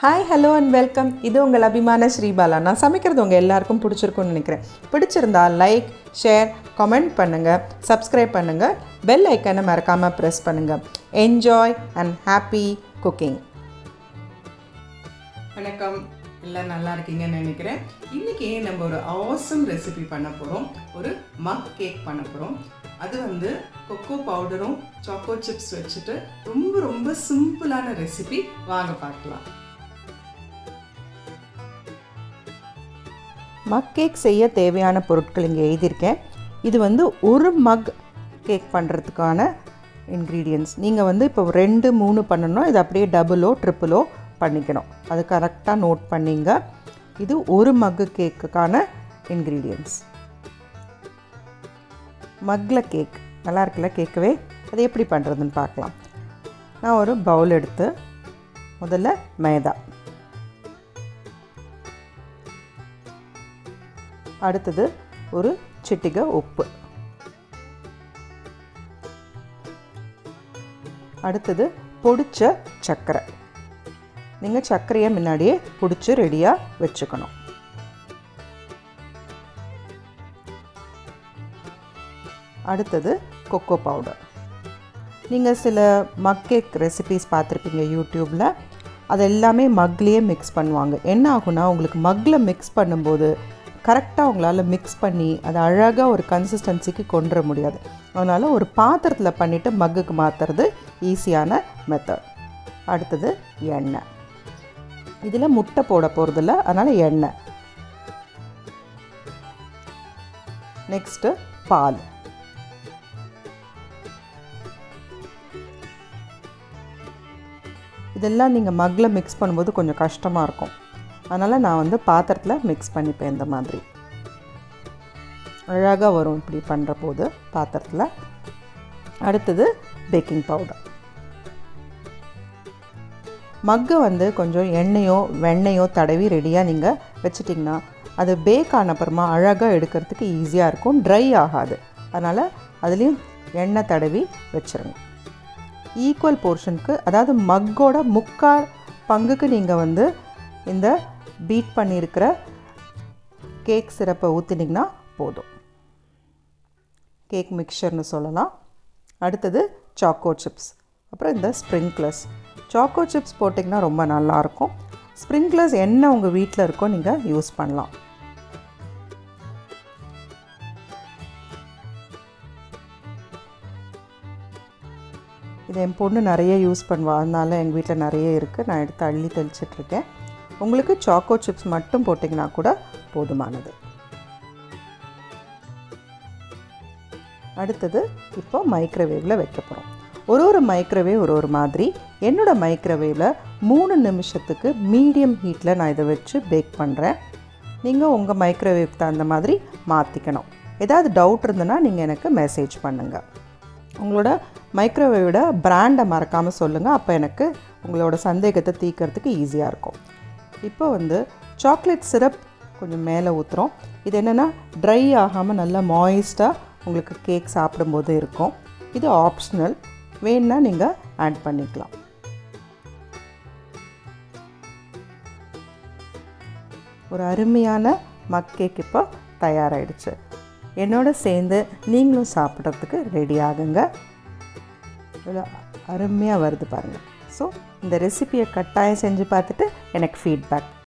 Hi hello and welcome. இது உங்கள் அபிமான ஸ்ரீபாலா. நான் சமைக்கிறது உங்கள் எல்லாருக்கும் பிடிச்சிருக்குன்னு நினைக்கிறேன். பிடிச்சிருந்தா லைக், ஷேர், கமெண்ட் பண்ணுங்கள், சப்ஸ்கிரைப் பண்ணுங்கள், பெல் ஐக்கனை மறக்காமல் ப்ரெஸ் பண்ணுங்கள். Enjoy and happy cooking. வணக்கம், எல்லாம் நல்லா இருக்கீங்கன்னு நினைக்கிறேன். இன்றைக்கி நம்ம ஒரு ஆசம் ரெசிபி பண்ண போகிறோம். ஒரு மக் கேக் பண்ண போகிறோம். அது கொக்கோ பவுடரும் சாக்கோ சிப்ஸ் வச்சுட்டு ரொம்ப சிம்பிளான ரெசிபி. வாங்க பார்க்கலாம். மக் கேக் செய்ய தேவையான பொருட்கள் இங்கே எழுதியிருக்கேன். இது ஒரு மக் கேக் பண்ணுறதுக்கான இன்க்ரீடியன்ட்ஸ். நீங்கள் இப்போ 2-3 பண்ணணும். இது அப்படியே டபுளோ ட்ரிப்பிளோ பண்ணிக்கணும். அது கரெக்டாக நோட் பண்ணிங்க. இது ஒரு மக்கு கேக்குக்கான இன்க்ரீடியன்ட்ஸ். மக்கில் கேக் நல்லா இருக்குல்ல கேட்கவே. அது எப்படி பண்ணுறதுன்னு பார்க்கலாம். நான் ஒரு பவுல் எடுத்து முதல்ல மைதா, அடுத்தது ஒரு சிட்டிகை உப்பு, அடுத்தது பொடிச்ச சர்க்கரை. நீங்கள் சர்க்கரையை முன்னாடியே பிடிச்சி ரெடியாக வச்சுக்கணும். அடுத்தது கொக்கோ பவுடர். நீங்கள் சில மக் கேக் ரெசிபீஸ் பார்த்துருப்பீங்க யூடியூப்பில். அது எல்லாமே மக்லேயே மிக்ஸ் பண்ணுவாங்க. என்ன ஆகுனா, உங்களுக்கு மக்கில் மிக்ஸ் பண்ணும்போது கரெக்டாக உங்களால் மிக்ஸ் பண்ணி அதை அழகாக ஒரு கன்சிஸ்டன்சிக்கு கொண்டு வர முடியாது. அதனால் ஒரு பாத்திரத்தில் பண்ணிவிட்டு மக்குக்கு மாற்றுறது ஈஸியான மெத்தட். அடுத்தது எண்ணெய். இதில் முட்டை போட போகிறதில்ல, அதனால் எண்ணெய். நெக்ஸ்ட்டு பால். இதெல்லாம் நீங்கள் மக்கில் மிக்ஸ் பண்ணும்போது கொஞ்சம் கஷ்டமாக இருக்கும். அதனால் நான் பாத்திரத்தில் மிக்ஸ் பண்ணிப்பேன். இந்த மாதிரி அழகாக வரும் இப்படி பண்ணுற போது பாத்திரத்தில். அடுத்தது பேக்கிங் பவுடர். மக்கை கொஞ்சம் எண்ணெயோ வெண்ணெயோ தடவி ரெடியாக நீங்கள் வச்சிட்டிங்கன்னா அது பேக் ஆன அப்புறமா அழகாக எடுக்கிறதுக்கு ஈஸியாக இருக்கும், ட்ரை ஆகாது. அதனால் அதுலேயும் எண்ணெய் தடவி வச்சுருங்க. ஈக்குவல் போர்ஷனுக்கு, அதாவது மக்கோட 3/4 பங்குக்கு நீங்கள் இந்த பீட் பண்ணியிருக்கிற கேக் சிரப்பை ஊற்றினீங்கன்னா போதும். கேக் மிக்சர்னு சொல்லலாம். அடுத்தது சாக்கோ சிப்ஸ், அப்புறம் இந்த ஸ்ப்ரிங்க்லர்ஸ். சாக்கோ சிப்ஸ் போட்டிங்கன்னா ரொம்ப நல்லாயிருக்கும். ஸ்ப்ரிங்க்லர்ஸ் என்ன உங்கள் வீட்டில் இருக்கோ நீங்கள் யூஸ் பண்ணலாம். இதை என் பொண்ணு நிறைய யூஸ் பண்ணுவாள், அதனால எங்கள் வீட்டில் நிறைய இருக்குது. நான் எடுத்து அள்ளி தெளிச்சிட்ருக்கேன். உங்களுக்கு சாக்கோ சிப்ஸ் மட்டும் போட்டிங்கன்னா கூட போதுமானது. அடுத்தது இப்போ மைக்ரோவேவில் வைக்க போகிறோம். ஒரு மைக்ரோவேவ் ஒரு மாதிரி. என்னோடய மைக்ரோவேவில் 3 நிமிஷத்துக்கு மீடியம் ஹீட்டில் நான் இதை வச்சு பேக் பண்ணுறேன். நீங்கள் உங்கள் மைக்ரோவேவ் தகுந்த மாதிரி மாற்றிக்கணும். ஏதாவது டவுட் இருந்ததுன்னா நீங்கள் எனக்கு மெசேஜ் பண்ணுங்கள். உங்களோட மைக்ரோவேவோட பிராண்டை மறக்காமல் சொல்லுங்கள். அப்போ எனக்கு உங்களோட சந்தேகத்தை தீர்க்கறதுக்கு ஈஸியாக இருக்கும். இப்போ சாக்லேட் சிரப் கொஞ்சம் மேலே ஊற்றுறோம். இது என்னென்னா ட்ரை ஆகாமல் நல்லா மாய்ஸ்டாக உங்களுக்கு கேக் சாப்பிடும்போது இருக்கும். இது ஆப்ஷனல், வேணுன்னா நீங்கள் ஆட் பண்ணிக்கலாம். ஒரு அருமையான மக் கேக் இப்போ தயாராகிடுச்சு. என்னோட சேர்ந்து நீங்களும் சாப்பிட்றதுக்கு ரெடி ஆகுங்க. இவ்வளோ அருமையாக வருது பாருங்கள். ஸோ இந்த ரெசிபியை கட்டாயம் செஞ்சு பார்த்துட்டு எனக்கு ஃபீட்பேக்